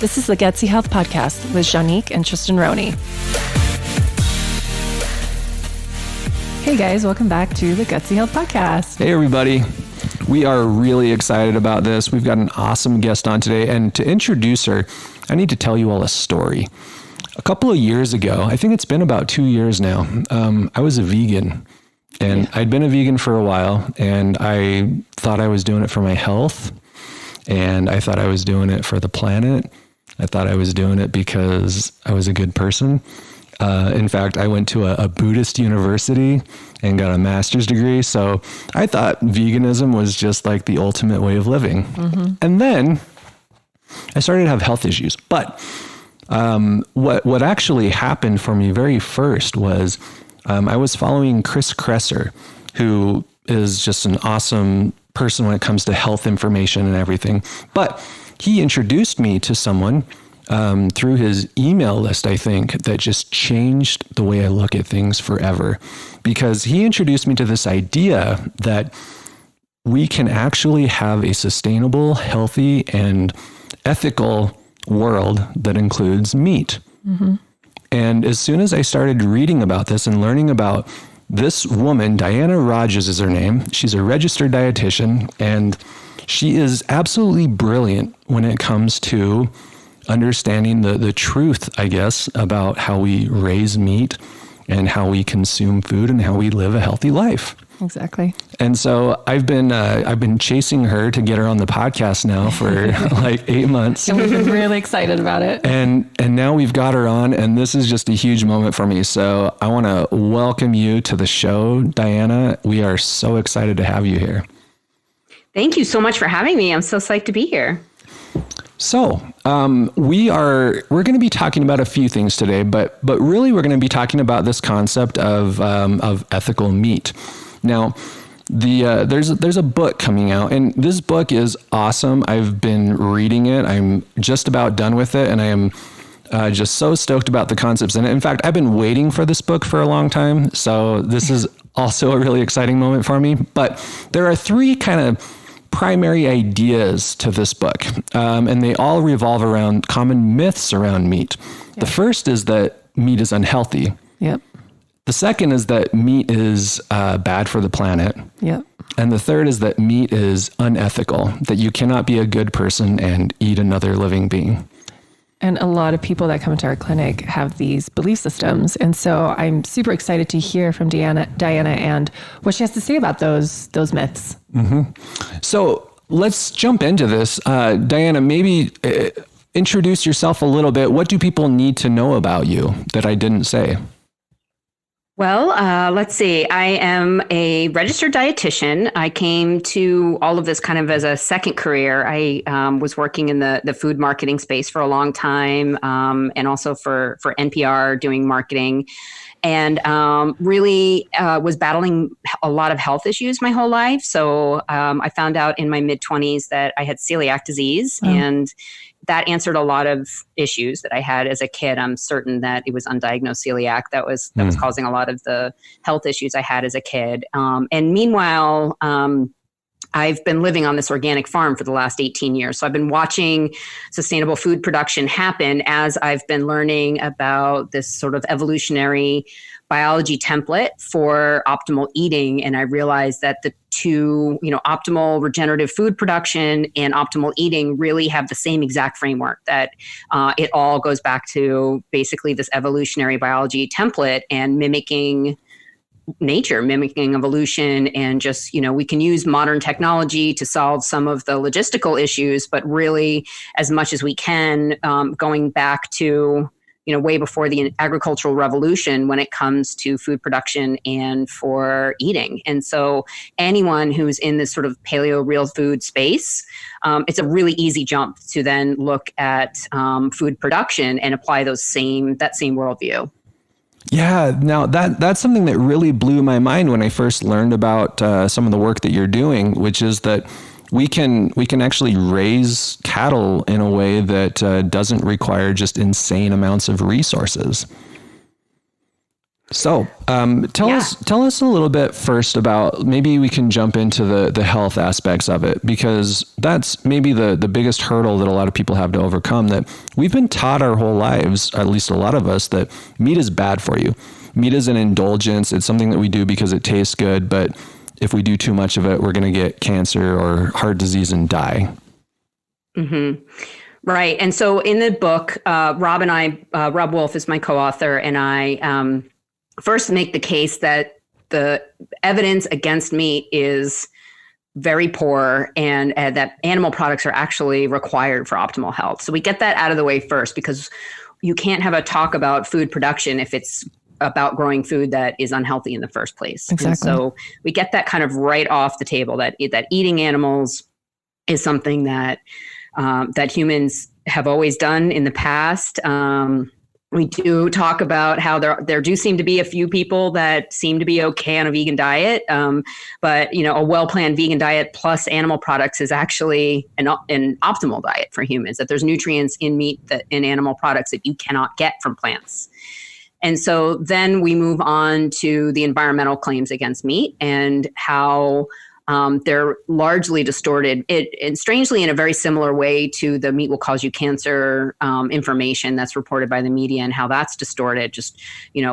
This is the Gutsy Health Podcast with Janique and Tristan Roney. Hey guys, welcome back to the Gutsy Health Podcast. Hey everybody. We are really excited about this. We've got an awesome guest on today, and to introduce her, I need to tell you all a story. A couple of years ago, I think it's been about 2 years now, I was a vegan, and I'd been a vegan for a while, and I thought I was doing it for my health, and I thought I was doing it for the planet. I thought I was doing it because I was a good person. In fact, I went to a Buddhist university and got a master's degree. So I thought veganism was just like the ultimate way of living. Mm-hmm. And then I started to have health issues. But what actually happened for me very first was I was following Chris Kresser, who is just an awesome person when it comes to health information and everything. But he introduced me to someone through his email list, I think, that just changed the way I look at things forever. Because he introduced me to this idea that we can actually have a sustainable, healthy, and ethical world that includes meat. Mm-hmm. And as soon as I started reading about this and learning about this woman, Diana Rodgers is her name. She's a registered dietitian, and she is absolutely brilliant when it comes to understanding the truth, I guess, about how we raise meat and how we consume food and how we live a healthy life. Exactly. And so I've been chasing her to get her on the podcast now for like 8 months. And we've been really excited about it. And now we've got her on, and this is just a huge moment for me. So I want to welcome you to the show, Diana. We are so excited to have you here. Thank you so much for having me. I'm so psyched to be here. So we're going to be talking about a few things today, but really we're going to be talking about this concept of ethical meat. Now, there's a book coming out, and this book is awesome. I've been reading it. I'm just about done with it, and I am just so stoked about the concepts in it. In fact, I've been waiting for this book for a long time, so this is also a really exciting moment for me. But there are three kind of primary ideas to this book, and they all revolve around common myths around meat. Yep. The first is that meat is unhealthy. Yep. The second is that meat is bad for the planet. Yep. And the third is that meat is unethical, that you cannot be a good person and eat another living being. And a lot of people that come into our clinic have these belief systems. And so I'm super excited to hear from Diana and what she has to say about those myths. Mm-hmm. So let's jump into this. Diana, maybe introduce yourself a little bit. What do people need to know about you that I didn't say? Well, let's see. I am a registered dietitian. I came to all of this kind of as a second career. I was working in the food marketing space for a long time, and also for NPR doing marketing, and really was battling a lot of health issues my whole life. So I found out in my mid-20s that I had celiac disease, and that answered a lot of issues that I had as a kid. I'm certain that it was undiagnosed celiac that was causing a lot of the health issues I had as a kid. And meanwhile, I've been living on this organic farm for the last 18 years. So I've been watching sustainable food production happen as I've been learning about this sort of evolutionary biology template for optimal eating. And I realized that the two, optimal regenerative food production and optimal eating really have the same exact framework, that it all goes back to basically this evolutionary biology template and mimicking nature, mimicking evolution, and just, we can use modern technology to solve some of the logistical issues, but really as much as we can, going back to way before the agricultural revolution when it comes to food production and for eating. And so anyone who's in this sort of paleo real food space, it's a really easy jump to then look at food production and apply that same worldview. Yeah, now that's something that really blew my mind when I first learned about some of the work that you're doing, which is that we can actually raise cattle in a way that doesn't require just insane amounts of resources. So tell us a little bit first about, maybe we can jump into the health aspects of it, because that's maybe the biggest hurdle that a lot of people have to overcome, that we've been taught our whole lives, at least a lot of us, that meat is bad for you. Meat is an indulgence. It's something that we do because it tastes good, but if we do too much of it, we're going to get cancer or heart disease and die. Mm-hmm. Right. And so in the book, Rob and I, Rob Wolf is my co-author, and I first make the case that the evidence against meat is very poor, and that animal products are actually required for optimal health. So we get that out of the way first, because you can't have a talk about food production if it's about growing food that is unhealthy in the first place. Exactly. And so we get that kind of right off the table, that eating animals is something that that humans have always done in the past. We do talk about how there do seem to be a few people that seem to be okay on a vegan diet. But, a well-planned vegan diet plus animal products is actually an optimal diet for humans, that there's nutrients in meat, in animal products, that you cannot get from plants. And so then we move on to the environmental claims against meat, and how they're largely distorted, and strangely in a very similar way to the meat will cause you cancer information that's reported by the media, and how that's distorted, just,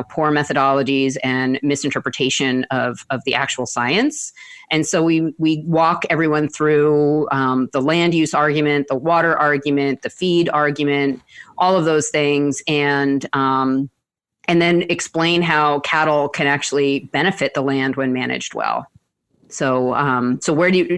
poor methodologies and misinterpretation of the actual science. And so we walk everyone through the land use argument, the water argument, the feed argument, all of those things, and then explain how cattle can actually benefit the land when managed well. So,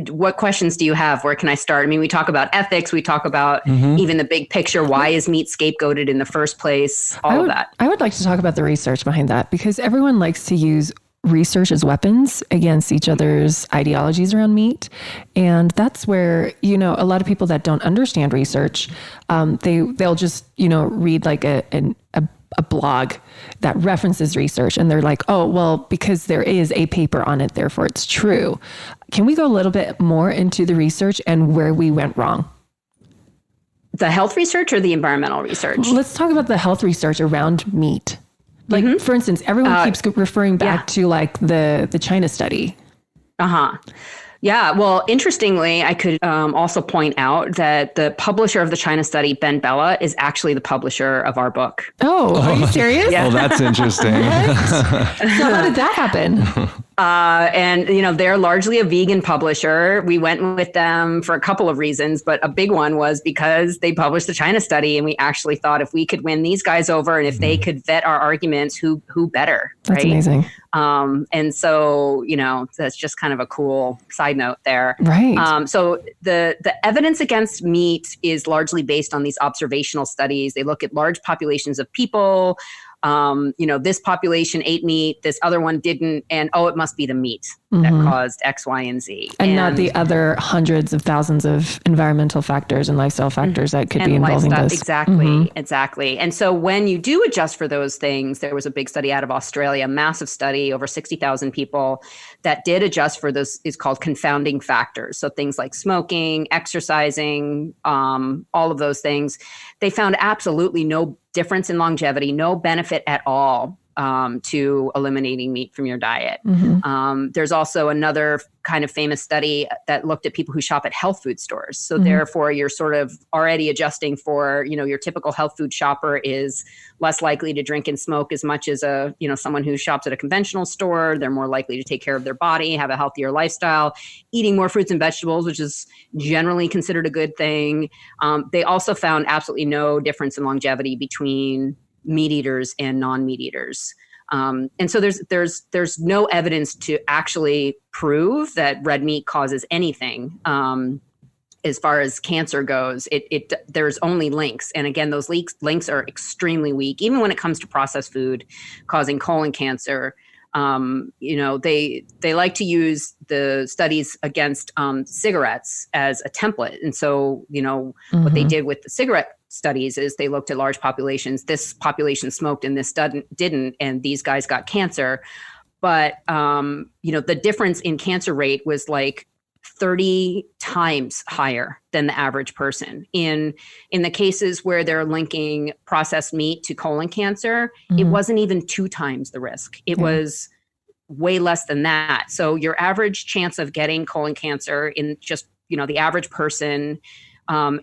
what questions do you have? Where can I start? I mean, we talk about ethics, we talk about even the big picture. Why is meat scapegoated in the first place? All of that. I would like to talk about the research behind that, because everyone likes to use research as weapons against each other's ideologies around meat. And that's where, a lot of people that don't understand research, they'll just, read like a blog that references research, and they're like, oh, well, because there is a paper on it, therefore it's true. Can we go a little bit more into the research and where we went wrong? The health research or the environmental research? Let's talk about the health research around meat. Like, for instance, everyone keeps referring back to like the China study. Yeah. Well, interestingly, I could also point out that the publisher of the China study, Ben Bella, is actually the publisher of our book. Oh, are you serious? Yeah. Well, that's interesting. So how did that happen? And, they're largely a vegan publisher. We went with them for a couple of reasons, but a big one was because they published the China study, and we actually thought if we could win these guys over, and if they could vet our arguments, who better? That's right? Amazing. And so, that's just kind of a cool side note there. Right. So the evidence against meat is largely based on these observational studies. They look at large populations of people. This population ate meat, this other one didn't, and it must be the meat that caused X, Y, and Z. And not the other hundreds of thousands of environmental factors and lifestyle factors that could be involving this. Exactly. And so when you do adjust for those things, there was a big study out of Australia, a massive study, over 60,000 people, that did adjust for this, is called confounding factors. So things like smoking, exercising, all of those things. They found absolutely no difference in longevity, no benefit at all to eliminating meat from your diet. There's also another kind of famous study that looked at people who shop at health food stores. So therefore, you're sort of already adjusting for, your typical health food shopper is less likely to drink and smoke as much as someone who shops at a conventional store. They're more likely to take care of their body, have a healthier lifestyle, eating more fruits and vegetables, which is generally considered a good thing. They also found absolutely no difference in longevity between meat eaters and non-meat eaters. And so there's no evidence to actually prove that red meat causes anything. As far as cancer goes, there's only links. And again, those links are extremely weak, even when it comes to processed food causing colon cancer. They like to use the studies against cigarettes as a template. And so, what they did with the cigarette studies is they looked at large populations. This population smoked and this didn't, and these guys got cancer. But, the difference in cancer rate was like 30 times higher than the average person. In the cases where they're linking processed meat to colon cancer, it wasn't even 2 times the risk. It was way less than that. So your average chance of getting colon cancer in just, the average person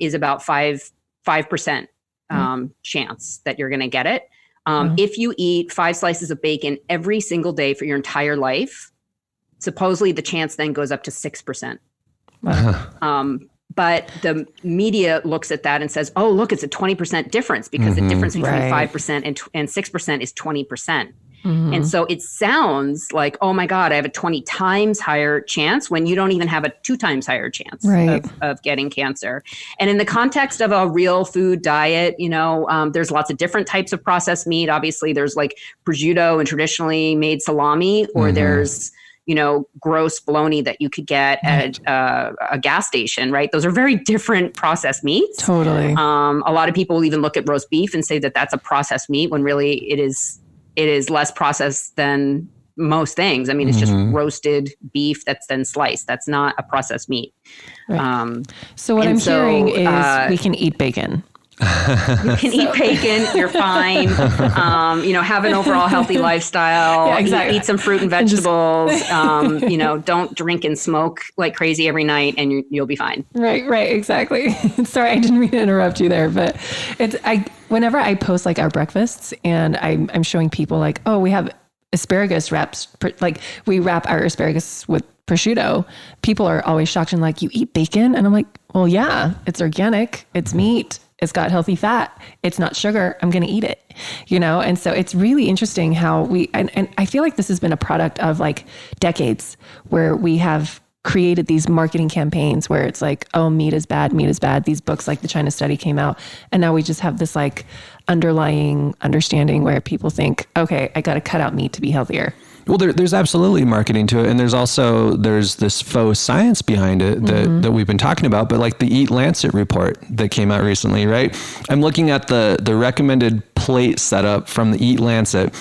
is about 5% chance that you're going to get it. If you eat 5 slices of bacon every single day for your entire life, supposedly the chance then goes up to 6%. Wow. But the media looks at that and says, oh, look, it's a 20% difference because the difference between 5% and 6% is 20%. And so it sounds like, oh my God, I have a 20 times higher chance when you don't even have a 2 times higher chance of getting cancer. And in the context of a real food diet, there's lots of different types of processed meat. Obviously, there's like prosciutto and traditionally made salami, or there's gross bologna that you could get at a gas station, right? Those are very different processed meats. Totally. A lot of people will even look at roast beef and say that that's a processed meat when really it is less processed than most things. I mean, it's just roasted beef that's then sliced. That's not a processed meat. Right. So what I'm hearing is we can eat bacon. You can eat bacon, you're fine. Have an overall healthy lifestyle. Yeah, exactly. Eat some fruit and vegetables. Don't drink and smoke like crazy every night, and you'll be fine. Right, exactly. Sorry, I didn't mean to interrupt you there, but whenever I post like our breakfasts, and I'm showing people like, oh, we have asparagus wraps, like we wrap our asparagus with prosciutto. People are always shocked and like, you eat bacon? And I'm like, well, yeah, it's organic, it's meat. It's got healthy fat. It's not sugar. I'm going to eat it, And so it's really interesting how and I feel like this has been a product of like decades where we have created these marketing campaigns where it's like, oh, meat is bad. These books like the China Study came out. And now we just have this like underlying understanding where people think, okay, I got to cut out meat to be healthier. Well, there's absolutely marketing to it. And there's this faux science behind it that we've been talking about, but like the Eat Lancet report that came out recently, right? I'm looking at the recommended plate setup from the Eat Lancet,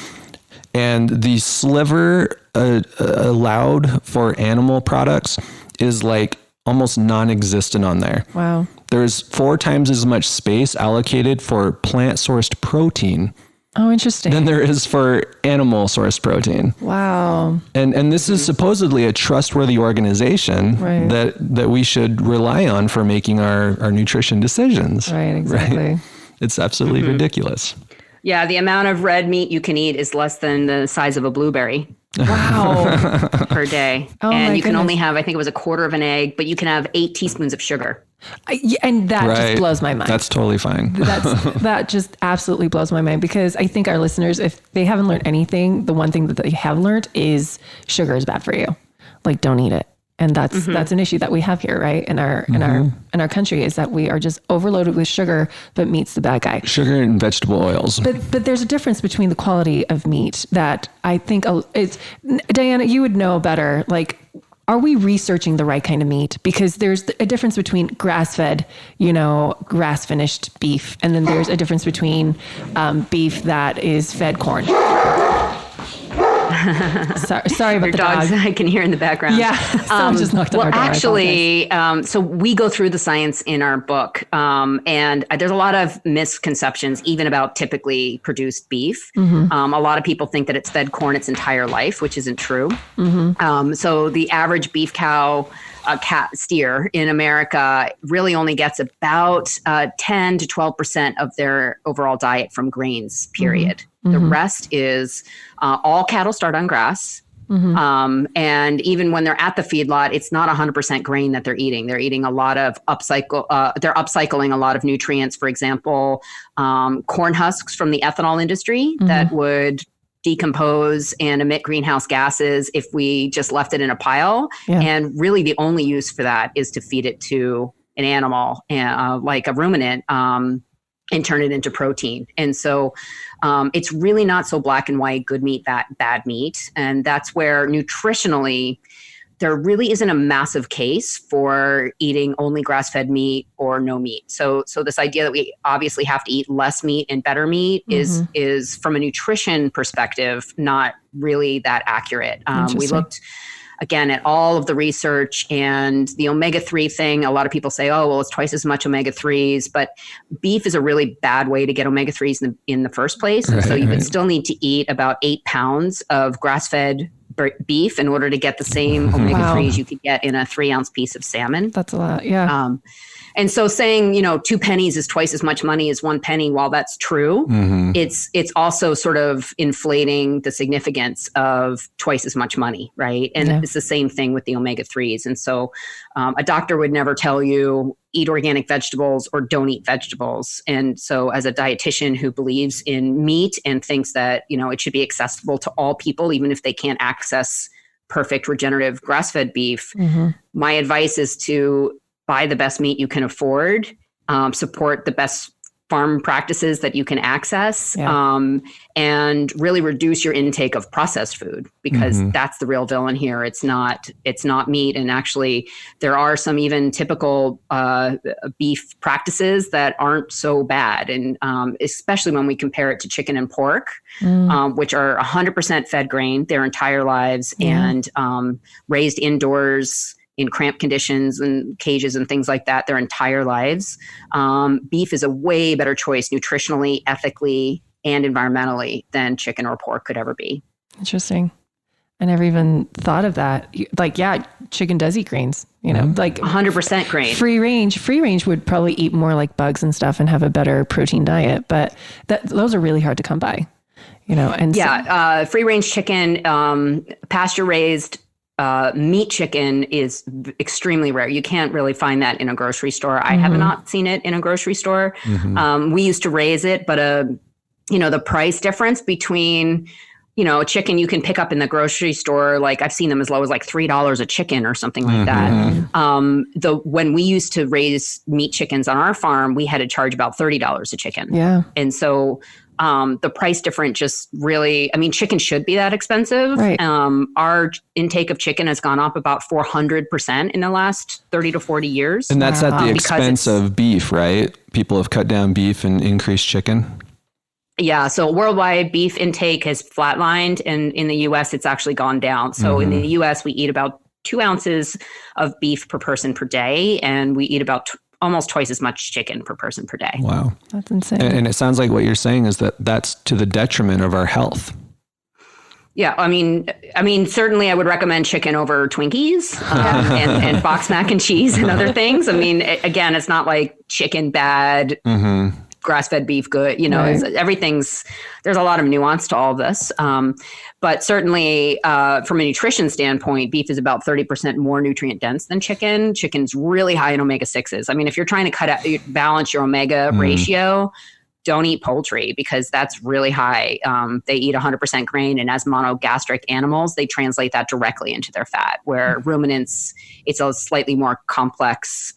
and the sliver allowed for animal products is like almost non-existent on there. Wow. There's 4 times as much space allocated for plant-sourced protein. Oh, interesting. Than there is for animal source protein. Wow. And this is supposedly a trustworthy organization that we should rely on for making our nutrition decisions. Right, exactly. Right? It's absolutely ridiculous. Yeah, the amount of red meat you can eat is less than the size of a blueberry. Wow. Per day. Oh, and you can only have, I think it was a quarter of an egg, but you can have 8 teaspoons of sugar. And that just blows my mind. That's totally fine. That just absolutely blows my mind, because I think our listeners, if they haven't learned anything, the one thing that they have learned is sugar is bad for you. Like, don't eat it. And that's an issue that we have here, right? In our country, is that we are just overloaded with sugar, but meat's the bad guy. Sugar and vegetable oils. But there's a difference between the quality of meat that I think it's, Diana, you would know better. Like, are we researching the right kind of meat? Because there's a difference between grass-fed, grass-finished beef, and then there's a difference between beef that is fed corn. Sorry about your the dogs. dog. I can hear in the background. Yeah, someone just knocked on our door. Actually, so we go through the science in our book, and there's a lot of misconceptions even about typically produced beef. A lot of people think that it's fed corn its entire life, which isn't true. So the average beef cow, steer in America really only gets about 10 to 12% of their overall diet from grains, period. The rest is all cattle start on grass. And even when they're at the feedlot, it's not 100% grain that they're eating. They're eating a lot of they're upcycling a lot of nutrients. For example, corn husks from the ethanol industry that would decompose and emit greenhouse gases if we just left it in a pile. Yeah. And really the only use for that is to feed it to an animal, like a ruminant, and turn it into protein. And so it's really not so black and white, good meat, bad meat. And that's where nutritionally, there really isn't a massive case for eating only grass-fed meat or no meat. So this idea that we obviously have to eat less meat and better meat is from a nutrition perspective, not really that accurate. We looked again, at all of the research and the omega-3 thing, a lot of people say, oh, well, it's twice as much omega-3s, but beef is a really bad way to get omega-3s in the first place. And so you would still need to eat about 8 pounds of grass-fed beef in order to get the same omega-3s you could get in a 3-ounce piece of salmon. That's a lot. Yeah. And so saying, 2 pennies is twice as much money as 1 penny, while that's true, it's also sort of inflating the significance of twice as much money, right? And it's the same thing with the omega-3s. And so a doctor would never tell you eat organic vegetables or don't eat vegetables. And so as a dietitian who believes in meat and thinks that, it should be accessible to all people, even if they can't access perfect regenerative grass-fed beef, my advice is to buy the best meat you can afford, support the best farm practices that you can access, and really reduce your intake of processed food, because that's the real villain here. It's not meat. And actually, there are some even typical beef practices that aren't so bad. And especially when we compare it to chicken and pork, which are 100% fed grain their entire lives and raised indoors in cramped conditions and cages and things like that their entire lives. Beef is a way better choice nutritionally, ethically, and environmentally than chicken or pork could ever be. Interesting. I never even thought of that. Like, chicken does eat grains, like 100% grain. Free range would probably eat more like bugs and stuff and have a better protein diet, but those are really hard to come by, and free range chicken, pasture raised, meat chicken is extremely rare. You can't really find that in a grocery store. I have not seen it in a grocery store. We used to raise it, but the price difference between, a chicken you can pick up in the grocery store, like I've seen them as low as like $3 a chicken or something like that. When we used to raise meat chickens on our farm, we had to charge about $30 a chicken. Yeah. And so the price difference just really, chicken should be that expensive. Right. Our intake of chicken has gone up about 400% in the last 30 to 40 years. And that's at the expense of beef, right? People have cut down beef and increased chicken. Yeah. So worldwide beef intake has flatlined, and in the US, it's actually gone down. So in the US, we eat about 2 ounces of beef per person per day, and we eat about almost twice as much chicken per person per day. Wow. That's insane. And it sounds like what you're saying is that that's to the detriment of our health. Yeah. Certainly I would recommend chicken over Twinkies and box mac and cheese and other things. Again, it's not like chicken bad, grass-fed beef good, there's a lot of nuance to all of this. But certainly from a nutrition standpoint, beef is about 30% more nutrient dense than chicken. Chicken's really high in omega-6s. If you're trying to balance your omega ratio, don't eat poultry, because that's really high. They eat 100% grain, and as monogastric animals, they translate that directly into their fat, where ruminants, it's a slightly more complex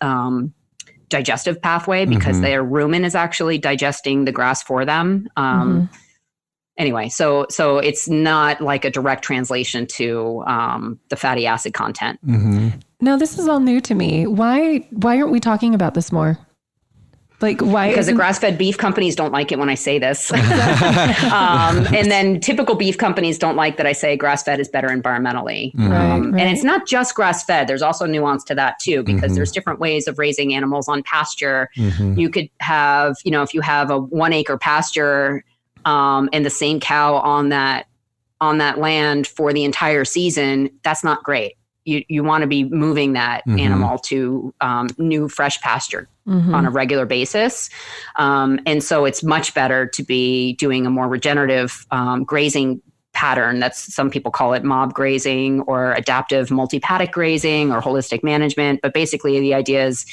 digestive pathway, because their rumen is actually digesting the grass for them. Anyway, so it's not like a direct translation to the fatty acid content. No, this is all new to me. Why aren't we talking about this more? Like, why? Because the grass-fed beef companies don't like it when I say this. And then typical beef companies don't like that I say grass-fed is better environmentally. And it's not just grass-fed. There's also nuance to that too, because there's different ways of raising animals on pasture. You could have, if you have a 1 acre pasture and the same cow on that land for the entire season, that's not great. You want to be moving that animal to new fresh pasture on a regular basis. And so it's much better to be doing a more regenerative grazing pattern. That's, some people call it mob grazing or adaptive multi-paddock grazing or holistic management. But basically the idea is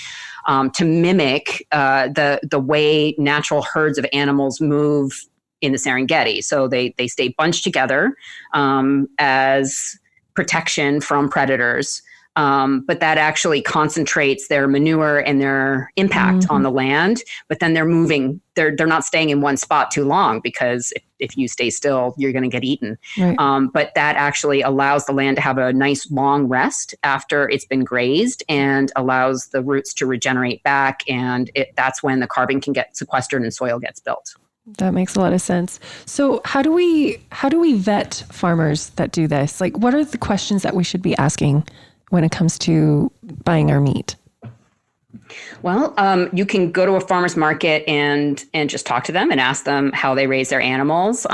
to mimic the way natural herds of animals move in the Serengeti. So they stay bunched together as protection from predators. But that actually concentrates their manure and their impact on the land. But then they're moving, they're not staying in one spot too long, because if you stay still, you're going to get eaten. Right. But that actually allows the land to have a nice long rest after it's been grazed, and allows the roots to regenerate back. And that's when the carbon can get sequestered and soil gets built. That makes a lot of sense. So how do we vet farmers that do this? Like, what are the questions that we should be asking when it comes to buying our meat? Well, you can go to a farmer's market and just talk to them and ask them how they raise their animals.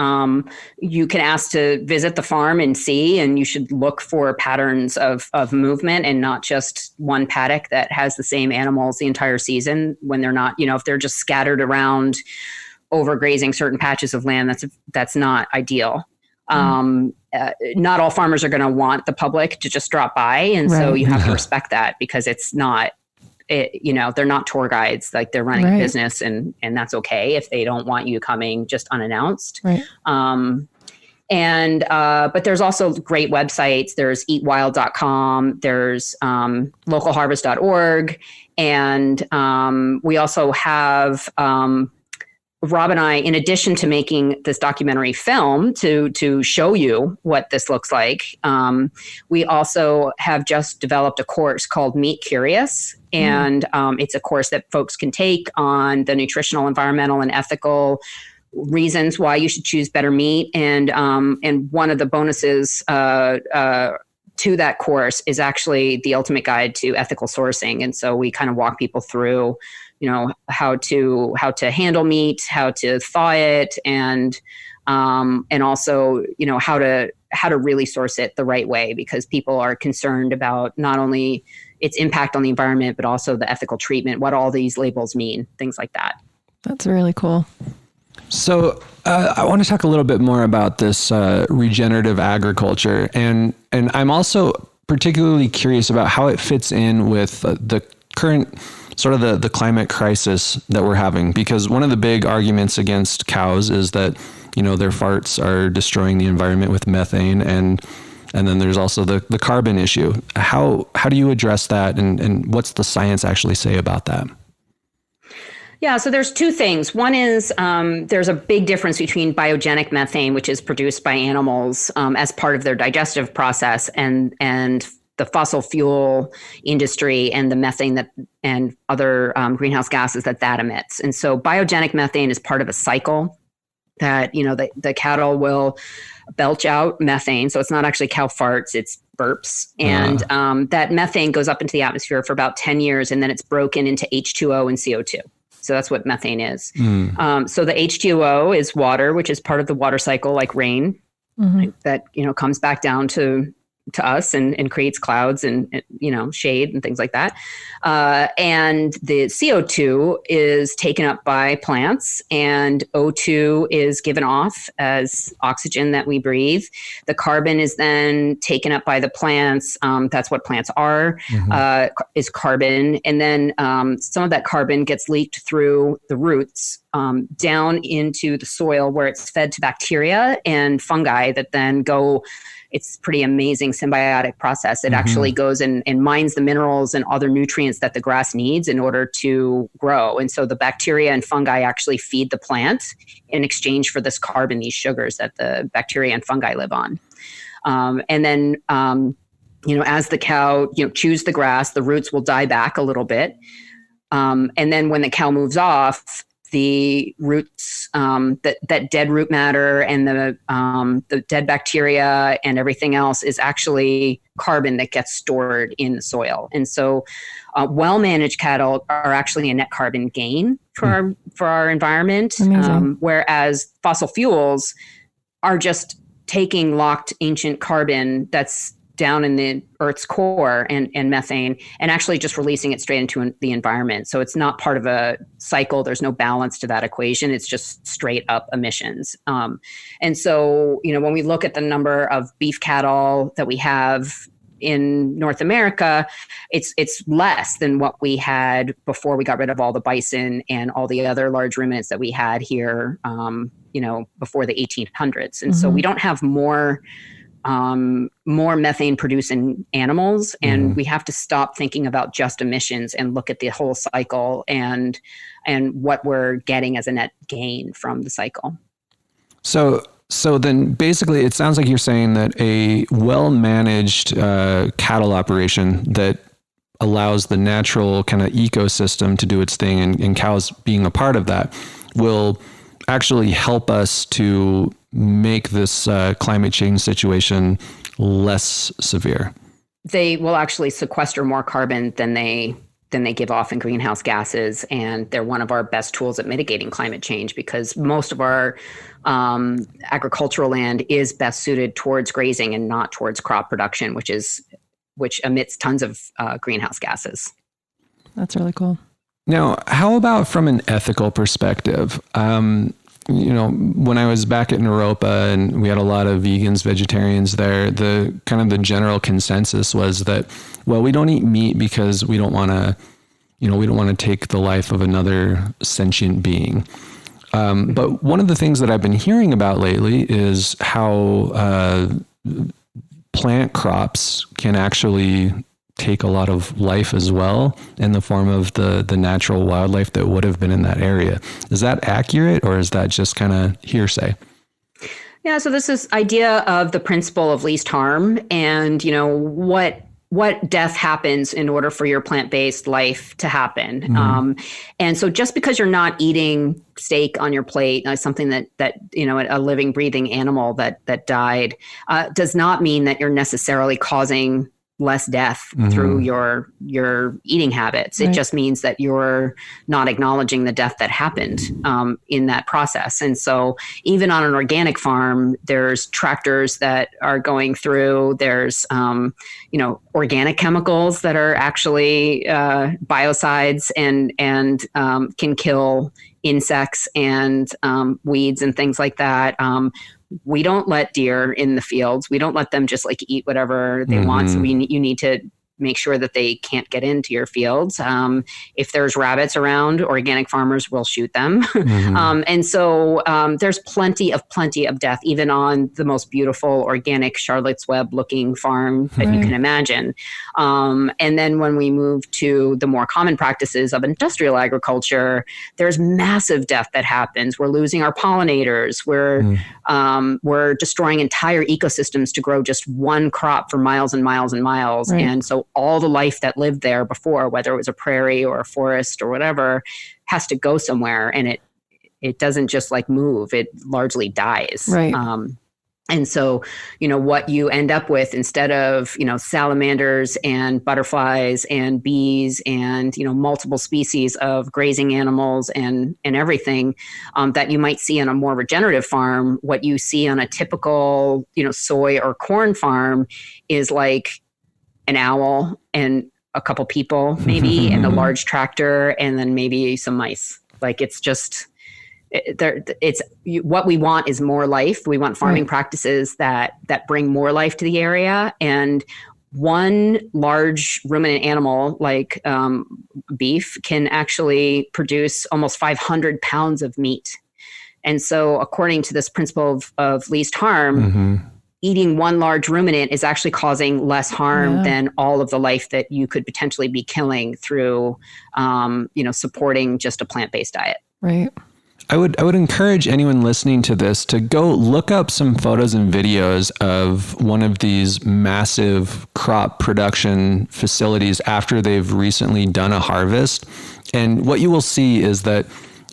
You can ask to visit the farm and see, and you should look for patterns of movement and not just one paddock that has the same animals the entire season when they're not, if they're just scattered around overgrazing certain patches of land, that's not ideal. Not all farmers are going to want the public to just drop by. And so you have to respect that because it's not, they're not tour guides, like they're running a business and that's okay if they don't want you coming just unannounced. Right. But there's also great websites. There's eatwild.com. There's localharvest.org. And we also have, Rob and I, in addition to making this documentary film to show you what this looks like, we also have just developed a course called Meat Curious. And it's a course that folks can take on the nutritional, environmental, and ethical reasons why you should choose better meat. And one of the bonuses to that course is actually the ultimate guide to ethical sourcing. And so we kind of walk people through how to handle meat, how to thaw it, and also, how to really source it the right way, because people are concerned about not only its impact on the environment, but also the ethical treatment, what all these labels mean, things like that. That's really cool. So I want to talk a little bit more about this regenerative agriculture. And I'm also particularly curious about how it fits in with the current sort of the climate crisis that we're having, because one of the big arguments against cows is that, their farts are destroying the environment with methane. And then there's also the carbon issue. How do you address that? And what's the science actually say about that? Yeah, so there's two things. One is there's a big difference between biogenic methane, which is produced by animals as part of their digestive process, and the fossil fuel industry and the methane and other greenhouse gases that emits. And so biogenic methane is part of a cycle that, the cattle will belch out methane. So it's not actually cow farts, it's burps. And that methane goes up into the atmosphere for about 10 years, and then it's broken into H2O and CO2. So that's what methane is. So the H2O is water, which is part of the water cycle, like rain, that, comes back down to us and creates clouds and, shade and things like that. And the CO2 is taken up by plants, and O2 is given off as oxygen that we breathe. The carbon is then taken up by the plants. That's what plants are, is carbon. And then some of that carbon gets leaked through the roots down into the soil, where it's fed to bacteria and fungi that then go. It's pretty amazing symbiotic process. It actually goes and mines the minerals and other nutrients that the grass needs in order to grow. And so the bacteria and fungi actually feed the plant in exchange for this carbon, these sugars that the bacteria and fungi live on. And then, as the cow, chews the grass, the roots will die back a little bit. And then when the cow moves off, the roots, that dead root matter and the dead bacteria and everything else is actually carbon that gets stored in the soil. And so well-managed cattle are actually a net carbon gain for our environment, whereas fossil fuels are just taking locked ancient carbon that's down in the Earth's core and methane, and actually just releasing it straight into the environment. So it's not part of a cycle. There's no balance to that equation. It's just straight up emissions. And so, when we look at the number of beef cattle that we have in North America, it's less than what we had before we got rid of all the bison and all the other large ruminants that we had here, before the 1800s. And so we don't have more methane producing animals, and we have to stop thinking about just emissions and look at the whole cycle and what we're getting as a net gain from the cycle. So then basically it sounds like you're saying that a well-managed cattle operation that allows the natural kind of ecosystem to do its thing, and cows being a part of that, will actually help us to make this climate change situation less severe? They will actually sequester more carbon than they give off in greenhouse gases, and they're one of our best tools at mitigating climate change because most of our agricultural land is best suited towards grazing and not towards crop production, which emits tons of greenhouse gases. That's really cool. Now, how about from an ethical perspective? When I was back at Europa and we had a lot of vegans, vegetarians there, the general consensus was that, well, we don't eat meat because we don't want to take the life of another sentient being. But one of the things that I've been hearing about lately is how plant crops can actually take a lot of life as well in the form of the natural wildlife that would have been in that area. Is that accurate, or is that just kind of hearsay? Yeah, so this is idea of the principle of least harm, and what death happens in order for your plant-based life to happen. Mm-hmm. And so just because you're not eating steak on your plate, something that a living, breathing animal that died, does not mean that you're necessarily causing less death mm-hmm. through your eating habits. Right. It just means that you're not acknowledging the death that happened in that process. And so even on an organic farm, there's tractors that are going through, there's organic chemicals that are actually biocides and can kill insects and weeds and things like that. We don't let deer in the fields. We don't let them just eat whatever they mm-hmm. want. So you need to make sure that they can't get into your fields. If there's rabbits around, organic farmers will shoot them. Mm-hmm. And so there's plenty of death, even on the most beautiful organic Charlotte's Web looking farm that you can imagine. And then when we move to the more common practices of industrial agriculture, there's massive death that happens. We're losing our pollinators. We're destroying entire ecosystems to grow just one crop for miles and miles and miles. Right. And so all the life that lived there before, whether it was a prairie or a forest or whatever, has to go somewhere, and it doesn't just move, it largely dies. Right. And so, what you end up with instead of, salamanders and butterflies and bees and, multiple species of grazing animals and everything that you might see on a more regenerative farm, what you see on a typical, soy or corn farm is an owl and a couple people maybe and a large tractor and then maybe some mice. It's what we want is more life. We want farming practices that bring more life to the area. And one large ruminant animal like beef can actually produce almost 500 pounds of meat. And so according to this principle of least harm, mm-hmm. eating one large ruminant is actually causing less harm than all of the life that you could potentially be killing through, supporting just a plant-based diet. Right. I would encourage anyone listening to this to go look up some photos and videos of one of these massive crop production facilities after they've recently done a harvest. And what you will see is that,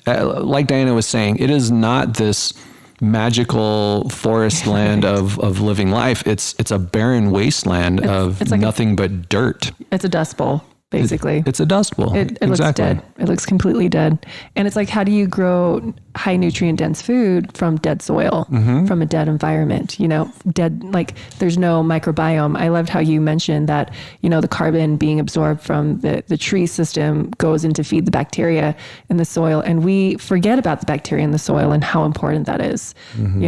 like Diana was saying, it is not this magical forest land of living life. It's a barren wasteland of nothing but dirt. It's a dust bowl. Basically, it's a dust bowl. It looks dead. It looks completely dead. And it's how do you grow high nutrient dense food from dead soil, mm-hmm. from a dead environment, dead, there's no microbiome. I loved how you mentioned that, the carbon being absorbed from the tree system goes in to feed the bacteria in the soil. And we forget about the bacteria in the soil and how important that is. Mm-hmm.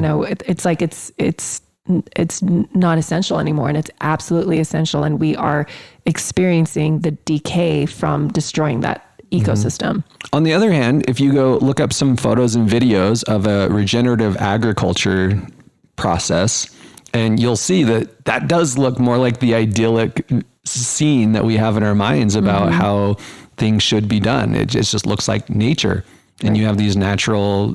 It's not essential anymore, and it's absolutely essential. And we are experiencing the decay from destroying that ecosystem. Mm-hmm. On the other hand, if you go look up some photos and videos of a regenerative agriculture process, and you'll see that does look more like the idyllic scene that we have in our minds about mm-hmm. how things should be done. It just looks like nature. And you have these natural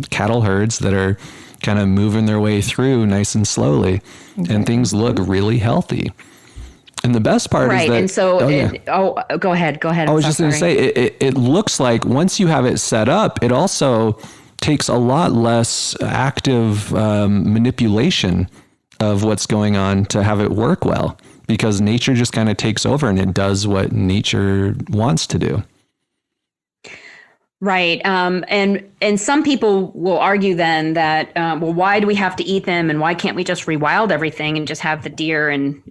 cattle herds that are kind of moving their way through nice and slowly, and things look really healthy. And the best part is that... And so, go ahead. I was just going to say, it looks like once you have it set up, it also takes a lot less active manipulation of what's going on to have it work well, because nature just kind of takes over and it does what nature wants to do. Right. And some people will argue then that, well, why do we have to eat them? And why can't we just rewild everything and just have the deer and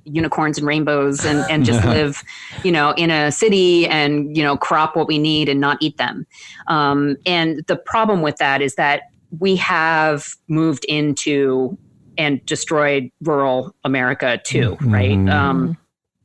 unicorns and rainbows and just live, in a city and, crop what we need and not eat them? And the problem with that is that we have moved into and destroyed rural America too, right?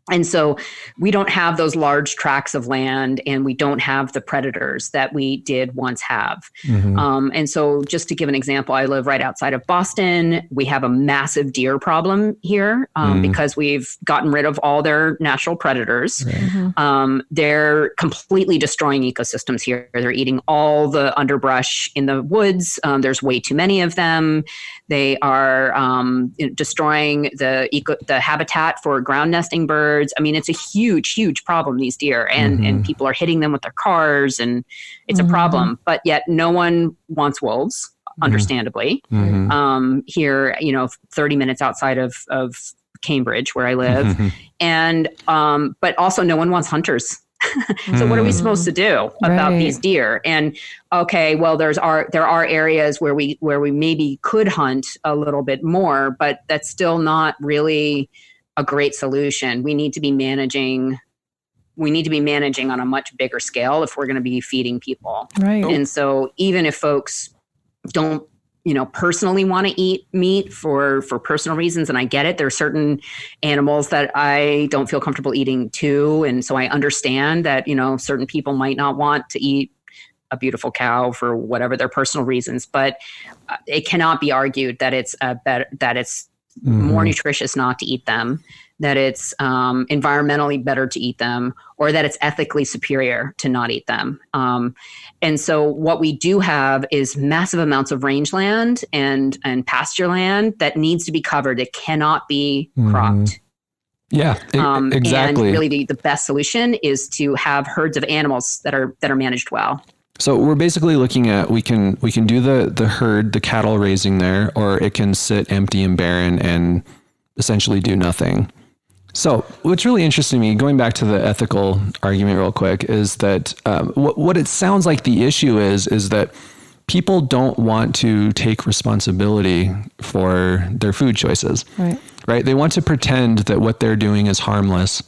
And so we don't have those large tracts of land, and we don't have the predators that we did once have. And so just to give an example, I live right outside of Boston. We have a massive deer problem here because we've gotten rid of all their natural predators. They're completely destroying ecosystems here. They're eating all the underbrush in the woods. There's way too many of them. They are destroying the habitat for ground nesting birds. I mean, it's a huge, huge problem, these deer, and people are hitting them with their cars, and it's a problem. But yet no one wants wolves, understandably. Here, 30 minutes outside of Cambridge, where I live. And but also no one wants hunters. So what are we supposed to do about these deer? And okay, well, there are areas where we maybe could hunt a little bit more, but that's still not really a great solution. We need to be managing on a much bigger scale if we're going to be feeding people. Right. And so even if folks don't personally want to eat meat for personal reasons, and I get it. There are certain animals that I don't feel comfortable eating too. And so I understand that, certain people might not want to eat a beautiful cow for whatever their personal reasons, but it cannot be argued that it's more nutritious not to eat them, that it's environmentally better to eat them, or that it's ethically superior to not eat them. And so what we do have is massive amounts of rangeland and pasture land that needs to be covered. It cannot be cropped. Yeah, exactly. And really the best solution is to have herds of animals that are managed well. So we're basically looking at, we can do the herd, the cattle raising there, or it can sit empty and barren and essentially do nothing. So what's really interesting to me, going back to the ethical argument real quick, is that what it sounds like the issue is that people don't want to take responsibility for their food choices. Right? They want to pretend that what they're doing is harmless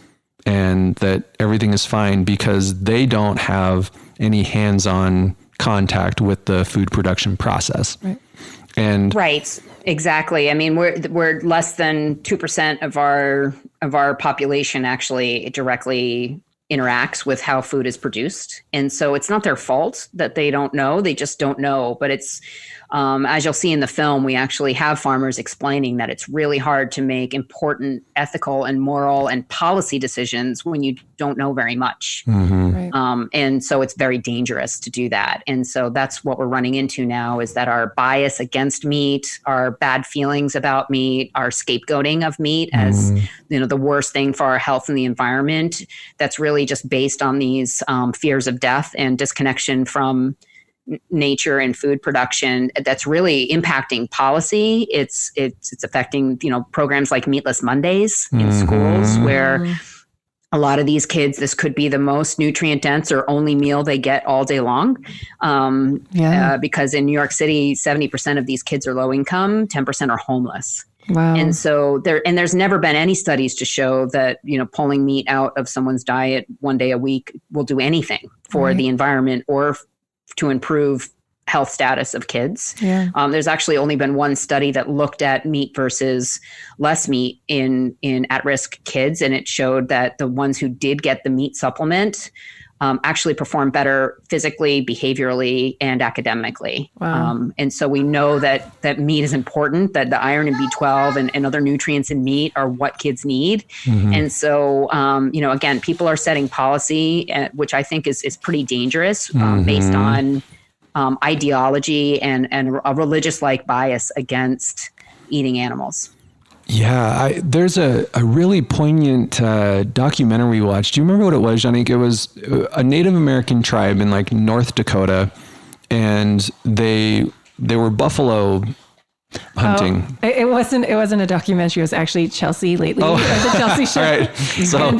and that everything is fine because they don't have any hands-on contact with the food production process. And right, exactly. I mean, we're less than 2% of our population actually directly interacts with how food is produced, and so it's not their fault that they don't know. They just don't know. But it's as you'll see in the film, we actually have farmers explaining that it's really hard to make important ethical and moral and policy decisions when you don't know very much. And so it's very dangerous to do that. And so that's what we're running into now, is that our bias against meat, our bad feelings about meat, our scapegoating of meat as the worst thing for our health and the environment, that's really just based on these fears of death and disconnection from nature and food production. That's really impacting policy. It's affecting, programs like Meatless Mondays in schools, where a lot of these kids, this could be the most nutrient dense or only meal they get all day long. Because in New York City, 70% of these kids are low income, 10% are homeless. Wow. And so there's never been any studies to show that, pulling meat out of someone's diet one day a week will do anything for the environment or to improve health status of kids. There's actually only been one study that looked at meat versus less meat in at-risk kids, and it showed that the ones who did get the meat supplement actually performed better physically, behaviorally, and academically. And so we know that meat is important, that the iron and B12 and other nutrients in meat are what kids need. And so, again, people are setting policy, which I think is pretty dangerous based on ideology and a religious-like bias against eating animals. Yeah, there's a really poignant documentary we watched. Do you remember what it was, Yannick? It was a Native American tribe in like North Dakota, and they were buffalo hunting. Oh, it wasn't a documentary. It was actually Chelsea lately. Oh. The Chelsea show. All right.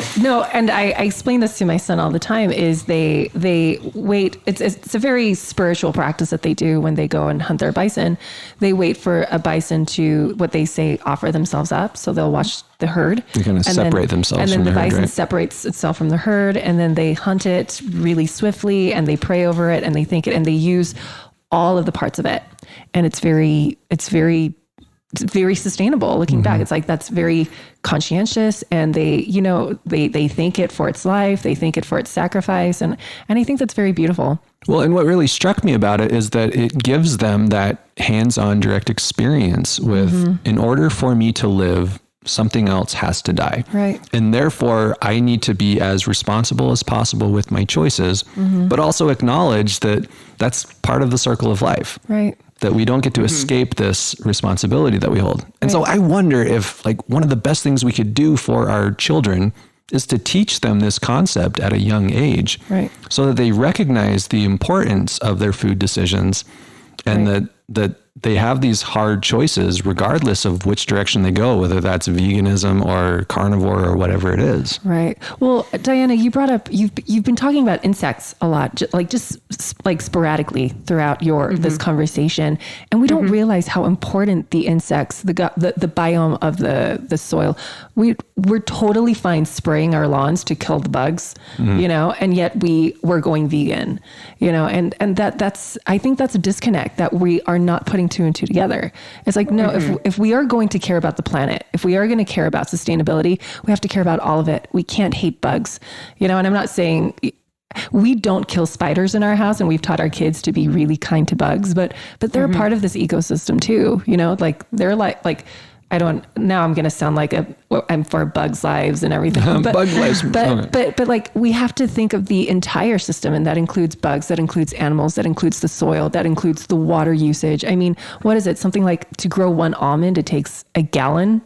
So And I explain this to my son all the time. Is they wait. It's a very spiritual practice that they do when they go and hunt their bison. They wait for a bison to, what they say, offer themselves up. So they'll watch the herd. They kind of separate themselves and then from the the herd, bison right? separates itself from the herd, and then they hunt it really swiftly, and they pray over it, and they think it, and they use all of the parts of it. And it's very sustainable looking back. It's like, that's very conscientious, and they thank it for its life. They thank it for its sacrifice. And I think that's very beautiful. Well, and what really struck me about it is that it gives them that hands-on direct experience with, in order for me to live, something else has to die. Right. And therefore I need to be as responsible as possible with my choices, but also acknowledge that that's part of the circle of life. Right. That we don't get to escape this responsibility that we hold. And so I wonder if, like, one of the best things we could do for our children is to teach them this concept at a young age, Right. so that they recognize the importance of their food decisions, and that they have these hard choices regardless of which direction they go, whether that's veganism or carnivore or whatever it is. Right. Well, Diana, you brought up, you've been talking about insects a lot, just sporadically throughout this conversation. And we don't realize how important the insects, the biome of the soil, we're totally fine spraying our lawns to kill the bugs, and yet we're going vegan, and that's, I think that's a disconnect that we are not putting two and two together. It's like, no, if we are going to care about the planet, if we are going to care about sustainability, we have to care about all of it. We can't hate bugs, and I'm not saying we don't kill spiders in our house, and we've taught our kids to be really kind to bugs, but they're a part of this ecosystem too, like they're like, now I'm going to sound like I'm for bugs' lives and everything. But, Bug lives. But like, we have to think of the entire system, and that includes bugs, that includes animals, that includes the soil, that includes the water usage. I mean, what is it? Something like, to grow one almond, it takes a gallon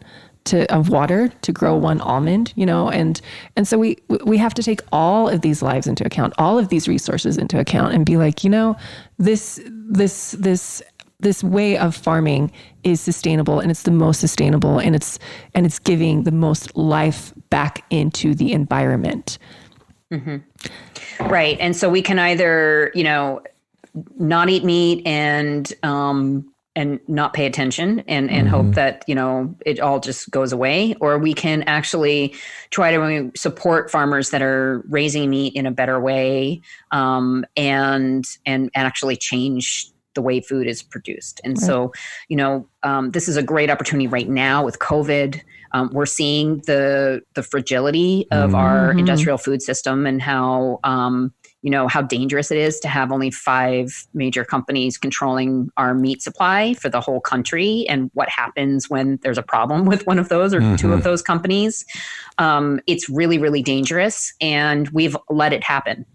of water to grow one almond, and so we have to take all of these lives into account, all of these resources into account, and be like, this way of farming is sustainable, and it's the most sustainable, and it's giving the most life back into the environment. Right. And so we can either, not eat meat and not pay attention and hope that, it all just goes away, or we can actually try to support farmers that are raising meat in a better way, and actually change the way food is produced. And so, this is a great opportunity right now with COVID. We're seeing the fragility of our industrial food system, and how, how dangerous it is to have only 5 major companies controlling our meat supply for the whole country, and what happens when there's a problem with one of those or 2 of those companies. It's really, really dangerous, and we've let it happen.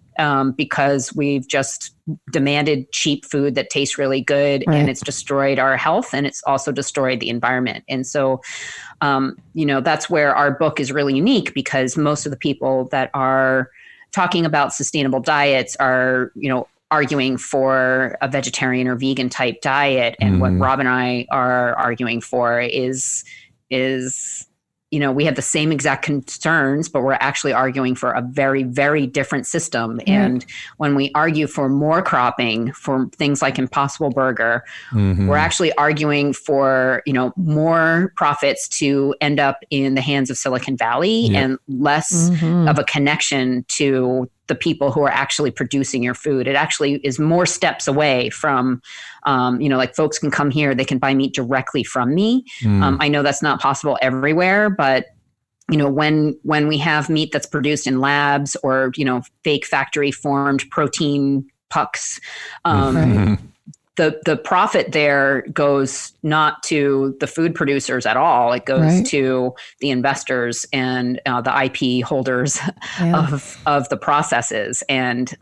Because we've just demanded cheap food that tastes really good, and it's destroyed our health, and it's also destroyed the environment. And so, that's where our book is really unique, because most of the people that are talking about sustainable diets are, arguing for a vegetarian or vegan type diet. And what Rob and I are arguing for is we have the same exact concerns, but we're actually arguing for a very, very different system. And when we argue for more cropping, for things like Impossible Burger, we're actually arguing for, more profits to end up in the hands of Silicon Valley, and less of a connection to the people who are actually producing your food. It actually is more steps away from, like, folks can come here, they can buy meat directly from me. I know that's not possible everywhere, but when we have meat that's produced in labs, or, fake factory formed protein pucks, the profit there goes not to the food producers at all. It goes to the investors and the IP holders of the processes. And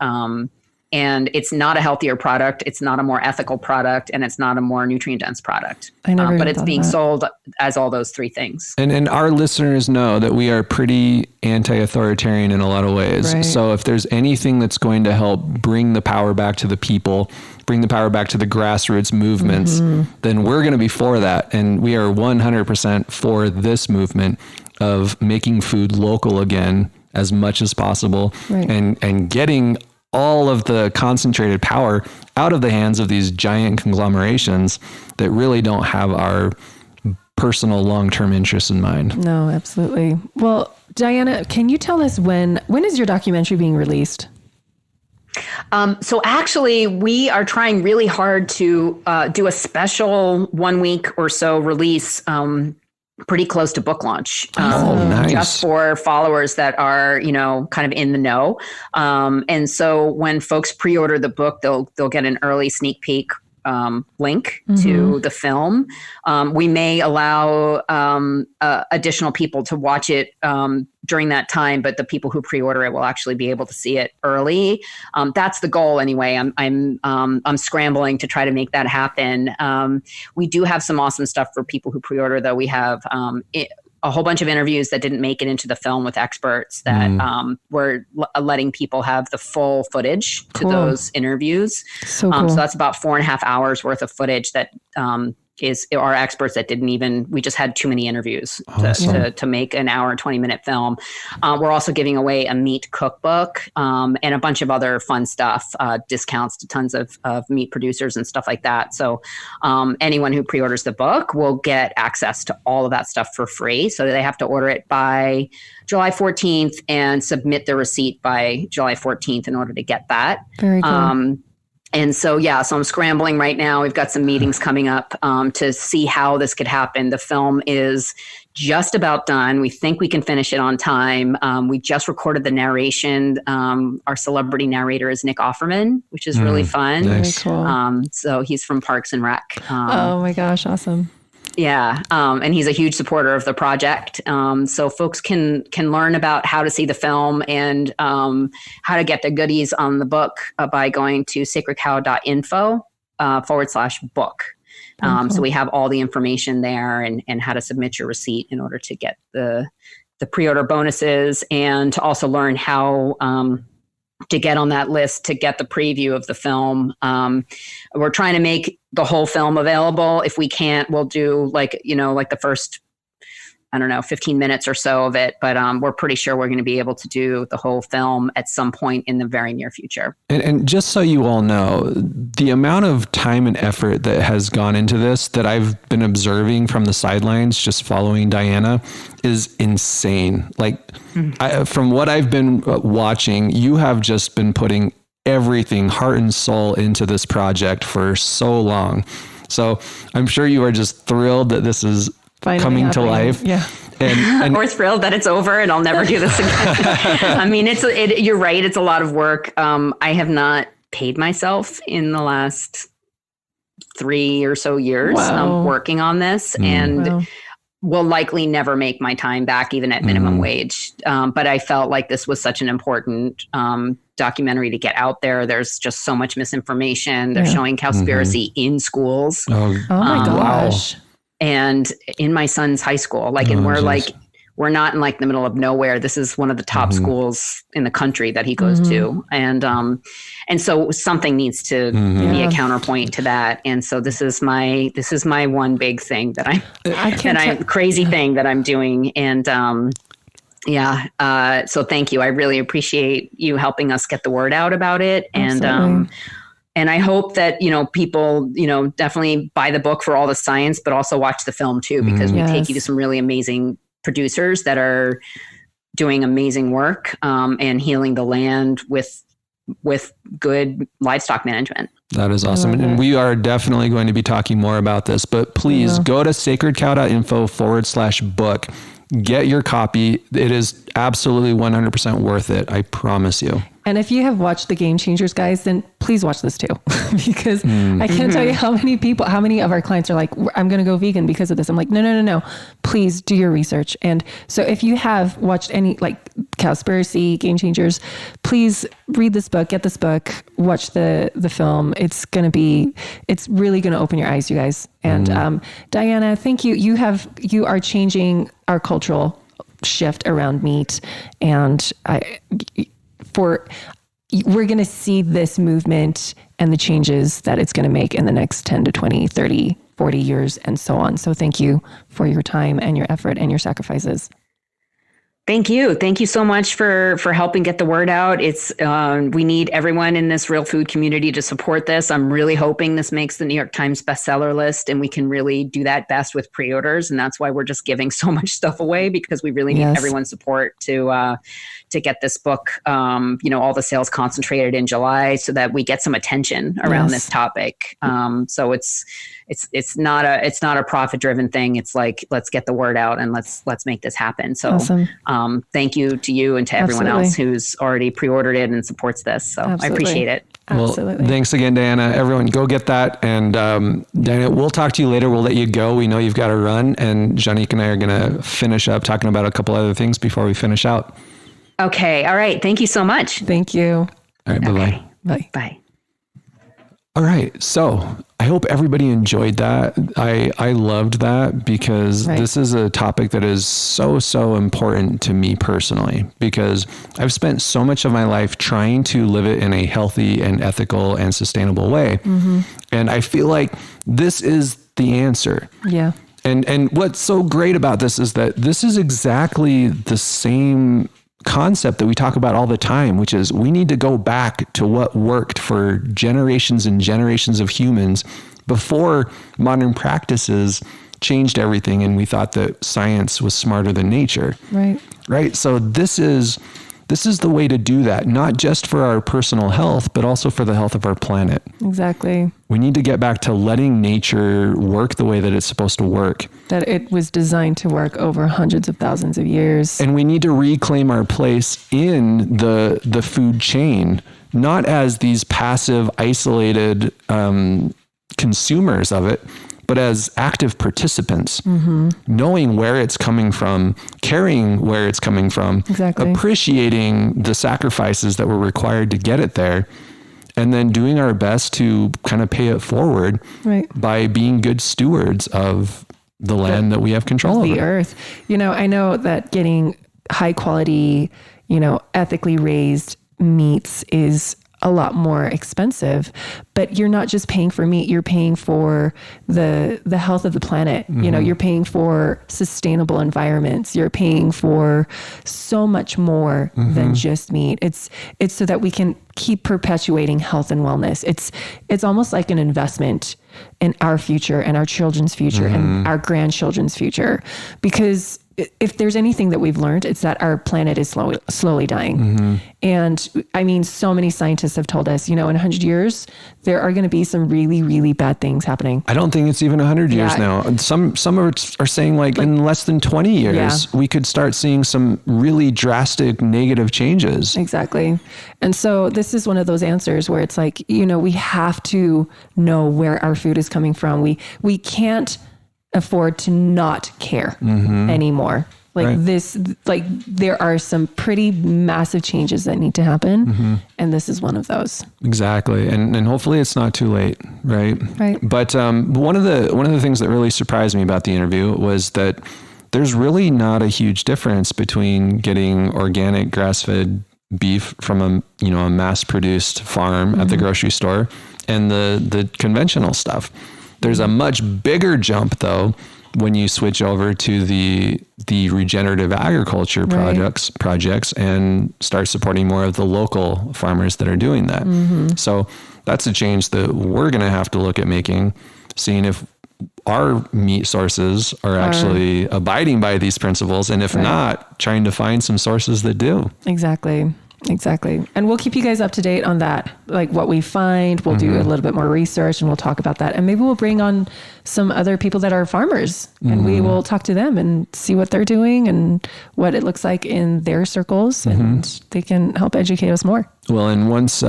it's not a healthier product. It's not a more ethical product, and it's not a more nutrient dense product. But it's being sold as all those 3 things. And our listeners know that we are pretty anti-authoritarian in a lot of ways. So if there's anything that's going to help bring the power back to the people bring the power back to the grassroots movements, then we're going to be for that. And we are 100% for this movement of making food local again as much as possible, right, and getting all of the concentrated power out of the hands of these giant conglomerations that really don't have our personal long-term interests in mind. No, absolutely. Well, Diana, can you tell us when is your documentary being released? So actually, we are trying really hard to do a special 1 week or so release pretty close to book launch, nice, just for followers that are, kind of in the know. And so when folks pre-order the book, they'll get an early sneak peek link to the film. We may allow additional people to watch it during that time, but the people who pre-order it will actually be able to see it early. That's the goal anyway. I'm scrambling to try to make that happen. We do have some awesome stuff for people who pre-order, though. We have a whole bunch of interviews that didn't make it into the film with experts that we're letting people have the full footage to those interviews. So cool. So that's about 4.5 hours worth of footage that is our experts that we just had too many interviews to make an hour and 20-minute film. We're also giving away a meat cookbook and a bunch of other fun stuff, discounts to tons of meat producers and stuff like that. So anyone who pre-orders the book will get access to all of that stuff for free. So they have to order it by July 14th and submit the receipt by July 14th in order to get that. Very cool. And so, so I'm scrambling right now. We've got some meetings coming up to see how this could happen. The film is just about done. We think we can finish it on time. We just recorded the narration. Our celebrity narrator is Nick Offerman, which is really fun. Nice. Very cool. So he's from Parks and Rec. Oh my gosh, awesome. Yeah. And he's a huge supporter of the project. So folks can learn about how to see the film and how to get the goodies on the book by going to sacredcow.info /book. So we have all the information there and how to submit your receipt in order to get the pre-order bonuses and to also learn how to get on that list to get the preview of the film. We're trying to make the whole film available. If we can't, we'll do like the first, 15 minutes or so of it. But we're pretty sure we're going to be able to do the whole film at some point in the very near future. And just so you all know, the amount of time and effort that has gone into this that I've been observing from the sidelines, just following Diana, is insane. Like from what I've been watching, you have just been putting everything, heart and soul, into this project for so long. So I'm sure you are just thrilled that this is finally coming to life. Yeah. And we're thrilled that it's over and I'll never do this again. I mean, you're right. It's a lot of work. I have not paid myself in the last 3 or so years working on this and will likely never make my time back, even at minimum wage. But I felt like this was such an important documentary to get out there. There's just so much misinformation. They're showing cowspiracy in schools. Oh my gosh. Wow. And in my son's high school, we're not in like the middle of nowhere. This is one of the top schools in the country that he goes to. And so something needs to be a counterpoint to that. And so this is my one big thing that crazy thing that I'm doing. And, so thank you. I really appreciate you helping us get the word out about it. Absolutely. And I hope that, people, definitely buy the book for all the science, but also watch the film too, because we take you to some really amazing producers that are doing amazing work and healing the land with good livestock management. That is awesome. And we are definitely going to be talking more about this, but please go to sacredcow.info /book. Get your copy. It is absolutely 100% worth it. I promise you. And if you have watched The Game Changers, guys, then please watch this too, because I can't tell you how many of our clients are like, I'm going to go vegan because of this. I'm like, no. Please do your research. And so if you have watched any like Cowspiracy, Game Changers, please read this book, get this book, watch the film. It's really going to open your eyes, you guys. And Diana, thank you. You are changing our cultural shift around meat. And we're going to see this movement and the changes that it's going to make in the next 10 to 20, 30, 40 years and so on. So thank you for your time and your effort and your sacrifices. Thank you. Thank you so much for helping get the word out. It's we need everyone in this real food community to support this. I'm really hoping this makes the New York Times bestseller list, and we can really do that best with pre-orders. And that's why we're just giving so much stuff away, because we really need everyone's support to get this book, all the sales concentrated in July, so that we get some attention around this topic. So it's not a profit driven thing. It's like, let's get the word out and let's make this happen. So awesome. Thank you to you and to everyone else who's already pre-ordered it and supports this. So I appreciate it. Well, thanks again, Diana. Everyone go get that. And Diana, we'll talk to you later. We'll let you go. We know you've got to run, and Janique and I are going to finish up talking about a couple other things before we finish out. Okay. All right. Thank you so much. Thank you. All right. Okay. Bye. Bye. All right. So I hope everybody enjoyed that. I loved that, because this is a topic that is so important to me personally, because I've spent so much of my life trying to live it in a healthy and ethical and sustainable way. Mm-hmm. And I feel like this is the answer. Yeah. And what's so great about this is that this is exactly the same concept that we talk about all the time, which is we need to go back to what worked for generations and generations of humans before modern practices changed everything and we thought that science was smarter than nature. Right. So this is the way to do that, not just for our personal health, but also for the health of our planet. Exactly. We need to get back to letting nature work the way that it's supposed to work. That it was designed to work over hundreds of thousands of years. And we need to reclaim our place in the food chain, not as these passive, isolated consumers of it, but as active participants, knowing where it's coming from, caring where it's coming from, appreciating the sacrifices that were required to get it there, and then doing our best to kind of pay it forward by being good stewards of the land that we have control over. The earth. I know that getting high quality, ethically raised meats is a lot more expensive, but you're not just paying for meat, you're paying for the health of the planet. You're paying for sustainable environments. You're paying for so much more than just meat. It's so that we can keep perpetuating health and wellness. It's almost like an investment in our future and our children's future and our grandchildren's future, because if there's anything that we've learned, it's that our planet is slowly dying. And I mean, so many scientists have told us, in 100 years, there are going to be some really, really bad things happening. I don't think it's even 100 years now. Some are saying like in less than 20 years, we could start seeing some really drastic negative changes. Exactly. And so this is one of those answers where it's like, we have to know where our food is coming from. We can't afford to not care anymore. There are some pretty massive changes that need to happen. And this is one of those. Exactly. And hopefully it's not too late. Right. But one of the things that really surprised me about the interview was that there's really not a huge difference between getting organic grass-fed beef from a mass-produced farm at the grocery store and the conventional stuff. There's a much bigger jump, though, when you switch over to the regenerative agriculture projects and start supporting more of the local farmers that are doing that. So that's a change that we're going to have to look at making, seeing if our meat sources are actually abiding by these principles, and if not, trying to find some sources that do. Exactly. And we'll keep you guys up to date on that, like what we find. We'll do a little bit more research and we'll talk about that. And maybe we'll bring on some other people that are farmers and we will talk to them and see what they're doing and what it looks like in their circles, and they can help educate us more. Well, and once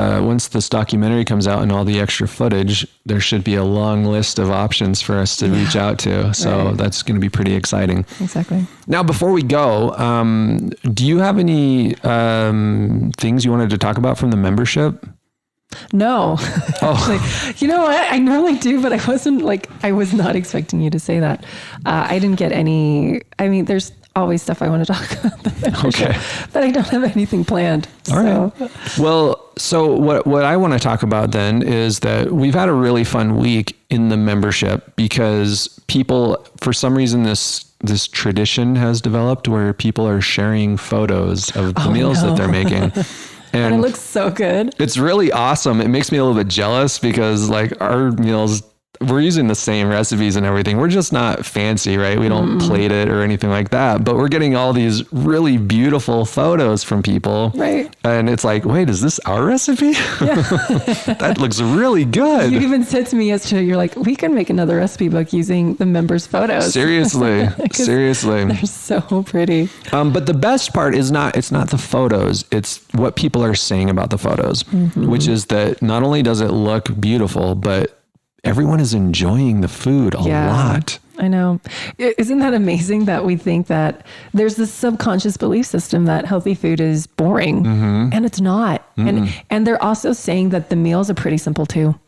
this documentary comes out and all the extra footage, there should be a long list of options for us to reach out to. So that's going to be pretty exciting. Exactly. Now, before we go, do you have any things you wanted to talk about from the membership? No. You know what? I normally do, but I was not expecting you to say that. I didn't get any. I mean, there's always stuff I want to talk about. Okay. But I don't have anything planned. All right. Well, so what I want to talk about then is that we've had a really fun week in the membership because people, for some reason, this tradition has developed where people are sharing photos of the meals that they're making. And it looks so good. It's really awesome. It makes me a little bit jealous because like our meals, we're using the same recipes and everything. We're just not fancy, right? We don't plate it or anything like that, but we're getting all these really beautiful photos from people. Right. And it's like, wait, is this our recipe? Yeah. That looks really good. You even said to me yesterday, you're like, we can make another recipe book using the members' photos. Seriously. They're so pretty. But the best part is it's not the photos. It's what people are saying about the photos, which is that not only does it look beautiful, but everyone is enjoying the food a lot. I know. Isn't that amazing that we think that there's this subconscious belief system that healthy food is boring and it's not. And they're also saying that the meals are pretty simple too.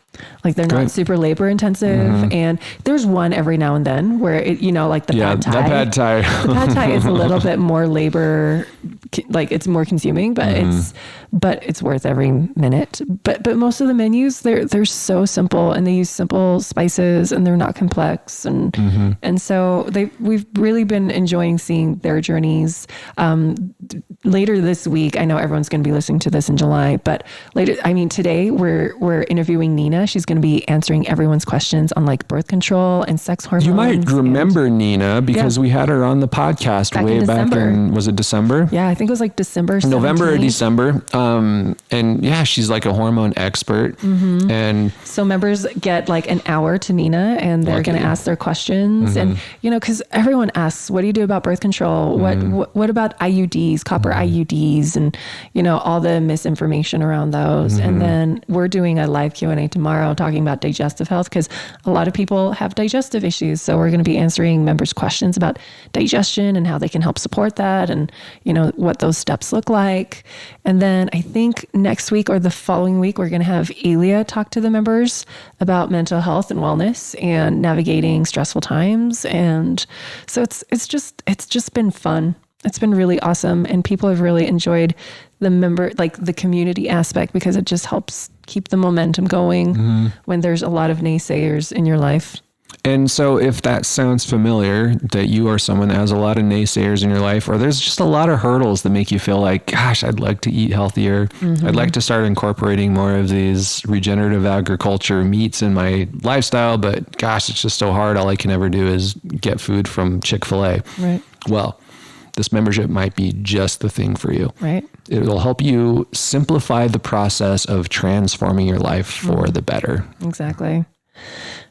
Like they're not super labor intensive. And there's one every now and then where it, like the pad thai. The pad thai is a little bit more labor, like it's more consuming, but it's worth every minute. But most of the menus, they're so simple and they use simple spices and they're not complex. And so we've really been enjoying seeing their journeys. Later this week, I know everyone's going to be listening to this in July, but today we're interviewing Nina. She's going to be answering everyone's questions on like birth control and sex hormones. You might remember Nina because we had her on the podcast back in, was it December? Yeah, I think it was like December 17th. November or December. And yeah, she's like a hormone expert. And so members get like an hour to Nina and they're going to ask their questions. And, because everyone asks, what do you do about birth control? What about IUDs, copper IUDs, and, all the misinformation around those. And then we're doing a live Q&A tomorrow talking about digestive health because a lot of people have digestive issues. So we're going to be answering members' questions about digestion and how they can help support that and, what those steps look like. And then I think next week or the following week, we're going to have Elia talk to the members about mental health and wellness and navigating stressful times. And so it's just been fun. It's been really awesome. And people have really enjoyed the community aspect because it just helps keep the momentum going when there's a lot of naysayers in your life. And so if that sounds familiar, that you are someone that has a lot of naysayers in your life, or there's just a lot of hurdles that make you feel like, gosh, I'd like to eat healthier. I'd like to start incorporating more of these regenerative agriculture meats in my lifestyle, but gosh, it's just so hard. All I can ever do is get food from Chick-fil-A. Right. Well, this membership might be just the thing for you. Right. It'll help you simplify the process of transforming your life for the better. Exactly.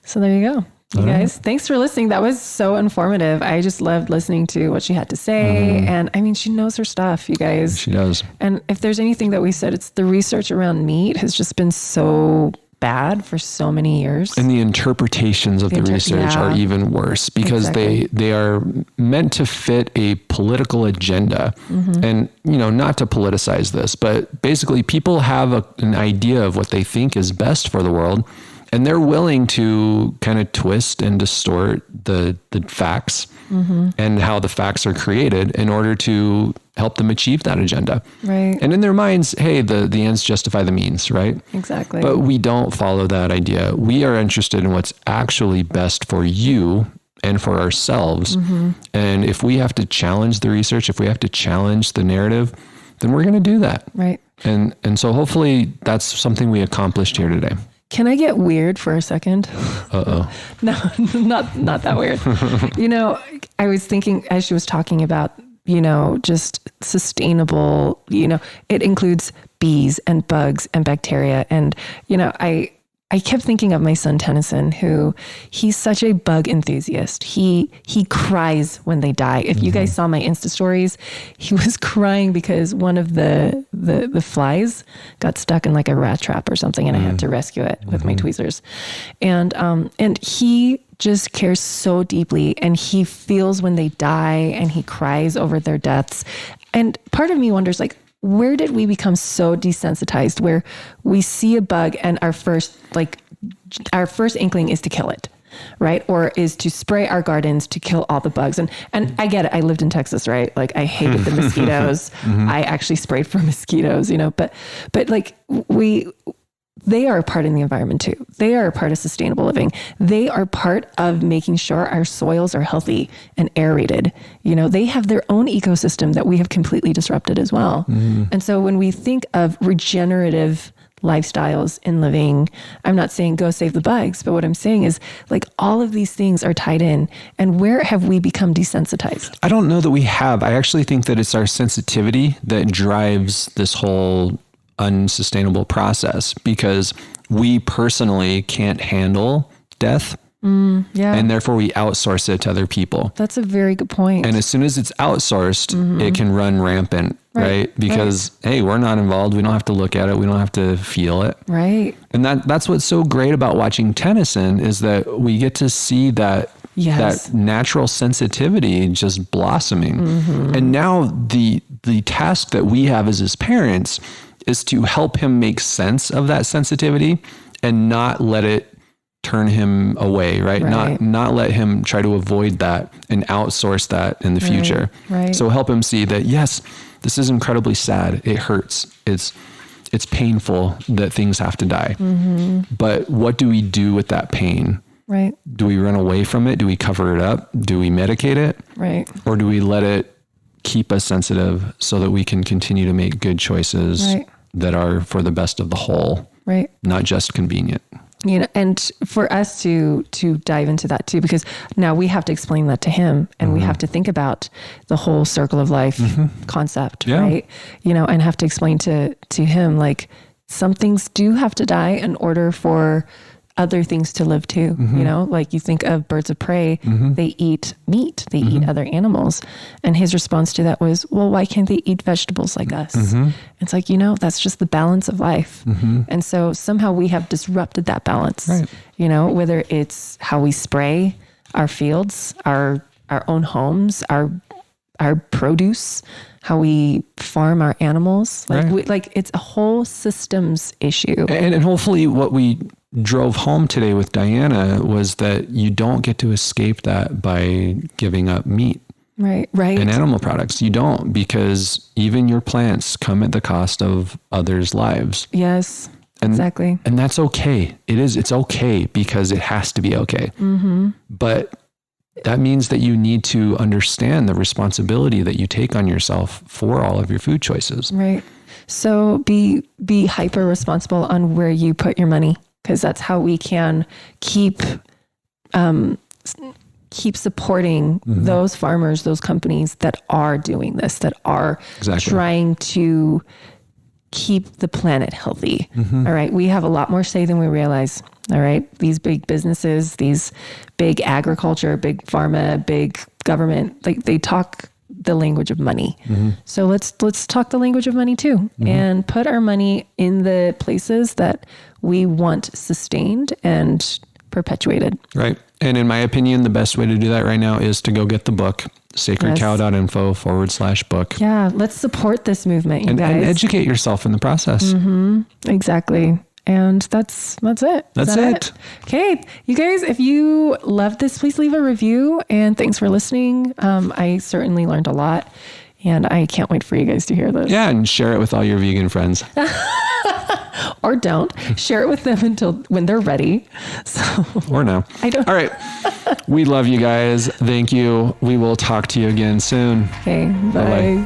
So there you go. You guys, thanks for listening. That was so informative. I just loved listening to what she had to say. And she knows her stuff, you guys. She does. And if there's anything that we said, it's the research around meat has just been so bad for so many years. And the interpretations of the research are even worse because they are meant to fit a political agenda. And, not to politicize this, but basically people have an idea of what they think is best for the world. And they're willing to kind of twist and distort the facts and how the facts are created in order to help them achieve that agenda. Right. And in their minds, hey, the ends justify the means, right? Exactly. But we don't follow that idea. We are interested in what's actually best for you and for ourselves. And if we have to challenge the research, if we have to challenge the narrative, then we're going to do that. Right. And so hopefully that's something we accomplished here today. Can I get weird for a second? Uh-oh. No, not that weird. I was thinking as she was talking about, just sustainable, it includes bees and bugs and bacteria. And, I kept thinking of my son, Tennyson, who he's such a bug enthusiast. He cries when they die. If you guys saw my Insta stories, he was crying because one of the flies got stuck in like a rat trap or something, and I had to rescue it with my tweezers. And he just cares so deeply, and he feels when they die, and he cries over their deaths. And part of me wonders, like, where did we become so desensitized where we see a bug and our first inkling is to kill it? right? Or is to spray our gardens to kill all the bugs. And I get it. I lived in Texas, right? Like I hated the mosquitoes. I actually sprayed for mosquitoes, but like they are a part in the environment too. They are a part of sustainable living. They are part of making sure our soils are healthy and aerated. They have their own ecosystem that we have completely disrupted as well. And so when we think of regenerative lifestyles in living, I'm not saying go save the bugs, but what I'm saying is like all of these things are tied in. And where have we become desensitized? I don't know that we have. I actually think that it's our sensitivity that drives this whole unsustainable process, because we personally can't handle death. And therefore we outsource it to other people. That's a very good point. And as soon as it's outsourced, it can run rampant, right? Because, hey, we're not involved. We don't have to look at it. We don't have to feel it. Right. And that's what's so great about watching Tennyson, is that we get to see that that natural sensitivity just blossoming. And now the task that we have as his parents is to help him make sense of that sensitivity and not let it turn him away, right? Not let him try to avoid that and outsource that in the future. Right. So help him see that, yes, this is incredibly sad. It hurts. It's painful that things have to die. But what do we do with that pain? Right. Do we run away from it? Do we cover it up? Do we medicate it? Right. Or do we let it keep us sensitive so that we can continue to make good choices that are for the best of the whole, not just convenient? And for us to dive into that too, because now we have to explain that to him, and we have to think about the whole circle of life concept, right? And have to explain to him, like, some things do have to die in order for other things to live too. Like you think of birds of prey, they eat meat, they eat other animals. And his response to that was, well, why can't they eat vegetables like us? It's like, that's just the balance of life. And so somehow we have disrupted that balance, whether it's how we spray our fields, our own homes, our produce, how we farm our animals. Like it's a whole systems issue. And hopefully what we drove home today with Diana was that you don't get to escape that by giving up meat. Right. And animal products. You don't, because even your plants come at the cost of others' lives. Yes, exactly. And that's okay. It's okay, because it has to be okay. But that means that you need to understand the responsibility that you take on yourself for all of your food choices. Right. So be hyper responsible on where you put your money, because that's how we can keep supporting those farmers, those companies that are doing this, that are trying to keep the planet healthy. All right. We have a lot more say than we realize. All right. These big businesses, these big agriculture, big pharma, big government, like they talk the language of money. So let's talk the language of money too, and put our money in the places that we want sustained and perpetuated. Right. And in my opinion, the best way to do that right now is to go get the book, sacredcow.info/book. Yeah. Let's support this movement, you guys. And educate yourself in the process. Exactly. And that's it. That's it. Okay. You guys, if you love this, please leave a review, and thanks for listening. I certainly learned a lot, and I can't wait for you guys to hear this. Yeah. And share it with all your vegan friends. Or don't share it with them until when they're ready. So, or now. I don't. All right. We love you guys. Thank you. We will talk to you again soon. Okay. Bye. Bye-bye.